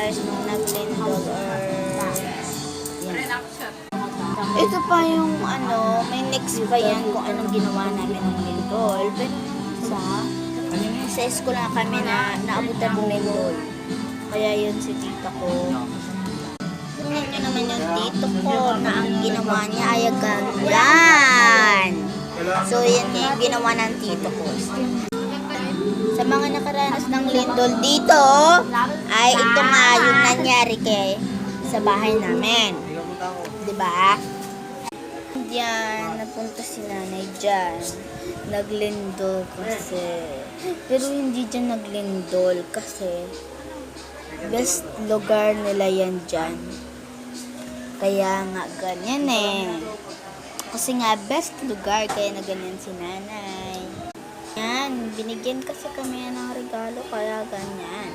guys nung nag-lindol or yan. Ito pa yung ano, may next pa yan kung anong ginawa namin ng lindol. Pero sa school na kami na naabutan ng lindol. Kaya yun si tita ko. Tingnan nyo naman yung tito ko na ang ginawa niya ay ganyan. So yan yung ginawa ng tito ko. Sa mga nakaranas ng lindol dito, ay ito nga yung nangyari sa bahay namin. Diba? Diyan, napunta si nanay dyan. Naglindol kasi. Pero hindi dyan naglindol kasi best lugar nila yan dyan. Kaya nga ganyan eh. Kasi nga best lugar kaya na ganyan si nanay. Yan, binigyan kasi kami ng regalo kaya ganyan.